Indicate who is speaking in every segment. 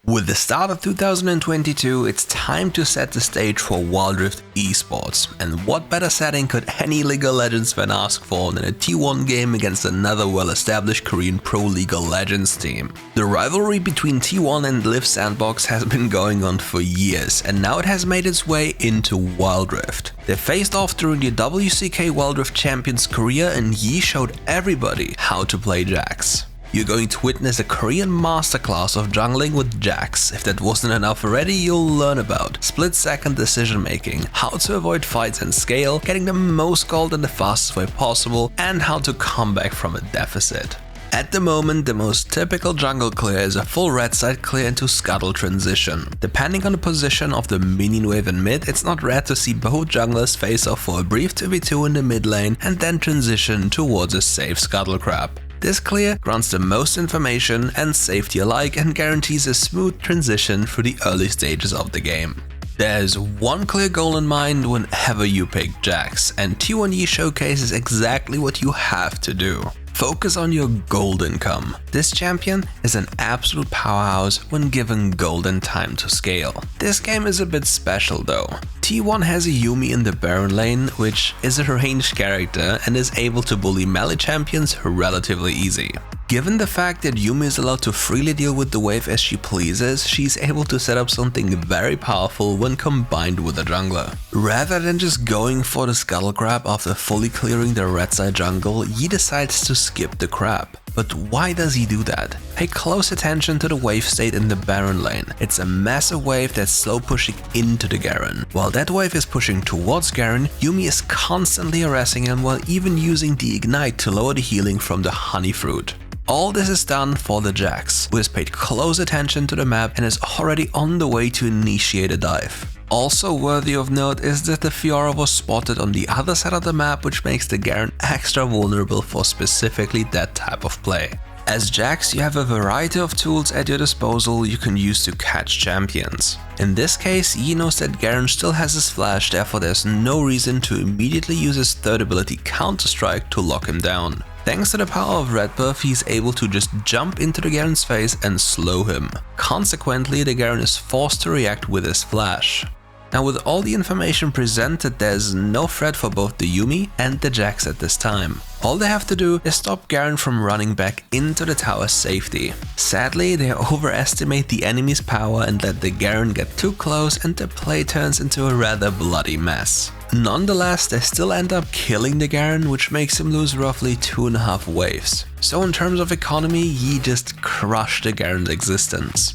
Speaker 1: With the start of 2022, it's time to set the stage for Wild Rift Esports, and what better setting could any League of Legends fan ask for than a T1 game against another well-established Korean Pro League of Legends team. The rivalry between T1 and Liiv Sandbox has been going on for years, and now it has made its way into Wild Rift. They faced off during the WCK Wild Rift Champions Korea, and Yi showed everybody how to play Jax. You're going to witness a Korean masterclass of jungling with Jax. If that wasn't enough already, you'll learn about split-second decision making, how to avoid fights and scale, getting the most gold in the fastest way possible, and how to come back from a deficit. At the moment, the most typical jungle clear is a full red side clear into scuttle transition. Depending on the position of the minion wave in mid, it's not rare to see both junglers face off for a brief 2v2 in the mid lane and then transition towards a safe scuttle crab. This clear grants the most information and safety alike and guarantees a smooth transition through the early stages of the game. There's one clear goal in mind whenever you pick Jax, and T1E showcases exactly what you have to do. Focus on your gold income. This champion is an absolute powerhouse when given golden time to scale. This game is a bit special though. T1 has a Yuumi in the Baron lane, which is a ranged character and is able to bully melee champions relatively easy. Given the fact that Yuumi is allowed to freely deal with the wave as she pleases, she's able to set up something very powerful when combined with a jungler. Rather than just going for the scuttle crab after fully clearing the red side jungle, Yi decides to skip the crab. But why does he do that? Pay close attention to the wave state in the Baron lane. It's a massive wave that's slow pushing into the Garen. While that wave is pushing towards Garen, Yuumi is constantly harassing him while even using the ignite to lower the healing from the honey fruit. All this is done for the Jax, who has paid close attention to the map and is already on the way to initiate a dive. Also worthy of note is that the Fiora was spotted on the other side of the map, which makes the Garen extra vulnerable for specifically that type of play. As Jax, you have a variety of tools at your disposal you can use to catch champions. In this case, Yi knows that Garen still has his flash, therefore there's no reason to immediately use his third ability Counter-Strike to lock him down. Thanks to the power of Red Buff, he's able to just jump into the Garen's face and slow him. Consequently, the Garen is forced to react with his flash. Now, with all the information presented, there's no threat for both the Yuumi and the Jax at this time. All they have to do is stop Garen from running back into the tower's safety. Sadly, they overestimate the enemy's power and let the Garen get too close, and the play turns into a rather bloody mess. Nonetheless, they still end up killing the Garen, which makes him lose roughly 2.5 waves. So in terms of economy, Yi just crushed the Garen's existence.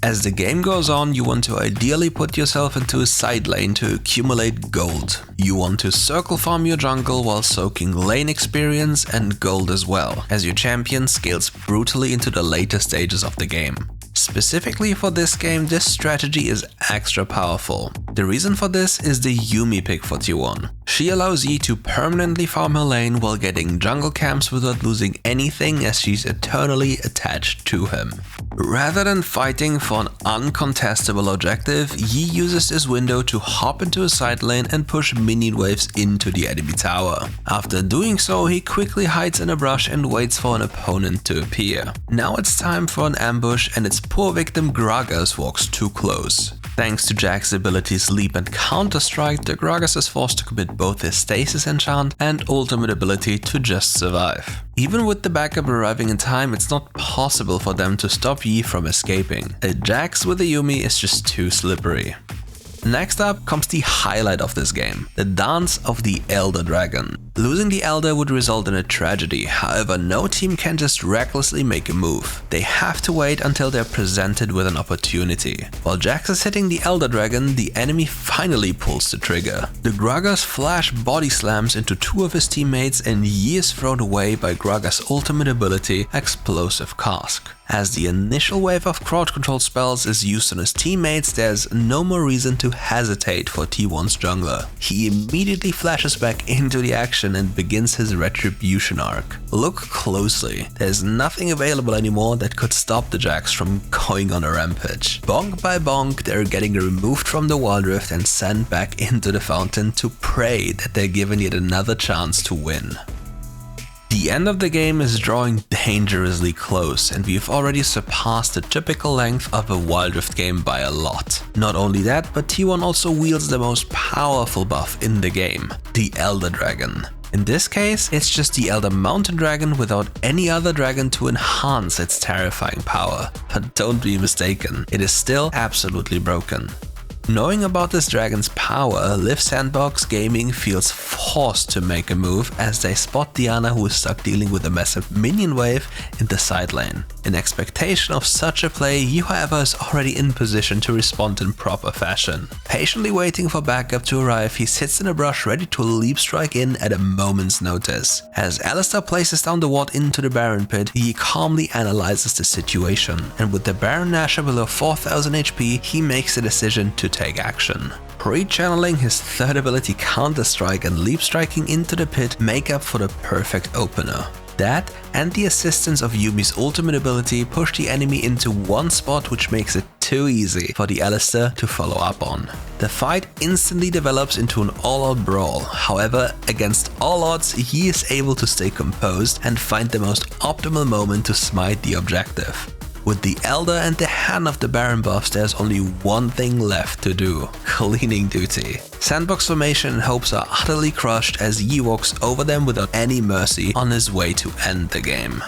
Speaker 1: As the game goes on, you want to ideally put yourself into a side lane to accumulate gold. You want to circle farm your jungle while soaking lane experience and gold as well, as your champion scales brutally into the later stages of the game. Specifically for this game, this strategy is extra powerful. The reason for this is the Yuumi pick for T1. She allows Yi to permanently farm her lane while getting jungle camps without losing anything, as she's eternally attached to him. Rather than fighting for an uncontestable objective, Yi uses this window to hop into a side lane and push minion waves into the enemy tower. After doing so, he quickly hides in a brush and waits for an opponent to appear. Now it's time for an ambush, and its poor victim Gragas walks too close. Thanks to Jax's abilities Leap and Counter-Strike, the Gragas is forced to commit both his Stasis enchant and ultimate ability to just survive. Even with the backup arriving in time, it's not possible for them to stop Yi from escaping. A Jax with a Yuumi is just too slippery. Next up comes the highlight of this game, the Dance of the Elder Dragon. Losing the Elder would result in a tragedy, however no team can just recklessly make a move. They have to wait until they're presented with an opportunity. While Jax is hitting the Elder Dragon, the enemy finally pulls the trigger. The Gragas flash body slams into two of his teammates, and Yi is thrown away by Gragas' ultimate ability, Explosive Cask. As the initial wave of crowd control spells is used on his teammates, there's no more reason to hesitate for T1's jungler. He immediately flashes back into the action and begins his retribution arc. Look closely, there's nothing available anymore that could stop the Jax from going on a rampage. Bonk by bonk, they're getting removed from the Wild Rift and sent back into the fountain to pray that they're given yet another chance to win. The end of the game is drawing dangerously close, and we've already surpassed the typical length of a Wild Rift game by a lot. Not only that, but T1 also wields the most powerful buff in the game, the Elder Dragon. In this case, it's just the Elder Mountain Dragon without any other dragon to enhance its terrifying power. But don't be mistaken, it is still absolutely broken. Knowing about this dragon's power, Liiv Sandbox Gaming feels forced to make a move as they spot Diana, who is stuck dealing with a massive minion wave in the side lane. In expectation of such a play, you however is already in position to respond in proper fashion. Patiently waiting for backup to arrive, he sits in a brush ready to leap strike in at a moment's notice. As Alistar places down the ward into the Baron pit, he calmly analyzes the situation, and with the Baron Nashor below 4000 HP, he makes the decision to take action. Pre-channeling his third ability Counter-Strike and leap striking into the pit make up for the perfect opener. That and the assistance of Yuumi's ultimate ability push the enemy into one spot, which makes it too easy for the Alistar to follow up on. The fight instantly develops into an all-out brawl. However, against all odds, he is able to stay composed and find the most optimal moment to smite the objective. With the Elder and the hand of the Baron buffs, there's only one thing left to do: cleaning duty. Sandbox formation and hopes are utterly crushed as Yi walks over them without any mercy on his way to end the game.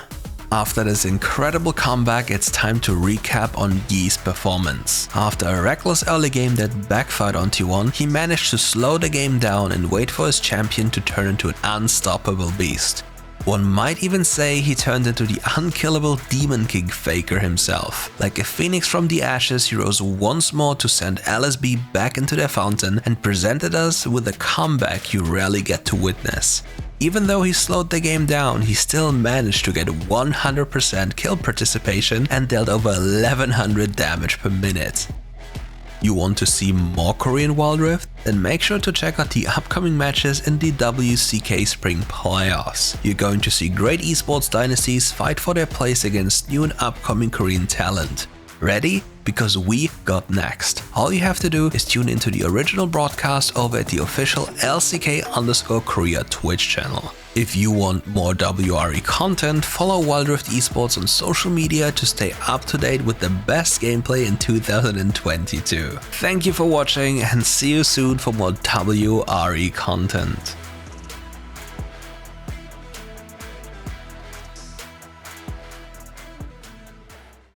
Speaker 1: After this incredible comeback, it's time to recap on Yi's performance. After a reckless early game that backfired on T1, he managed to slow the game down and wait for his champion to turn into an unstoppable beast. One might even say he turned into the unkillable Demon King Faker himself. Like a phoenix from the ashes, he rose once more to send LSB back into their fountain and presented us with a comeback you rarely get to witness. Even though he slowed the game down, he still managed to get 100% kill participation and dealt over 1100 damage per minute. You want to see more Korean Wild Rift? Then make sure to check out the upcoming matches in the WCK Spring playoffs. You're going to see great esports dynasties fight for their place against new and upcoming Korean talent. Ready? Because we got next. All you have to do is tune into the original broadcast over at the official LCK_Korea Twitch channel. If you want more WRE content, follow Wild Rift Esports on social media to stay up to date with the best gameplay in 2022. Thank you for watching and see you soon for more WRE content.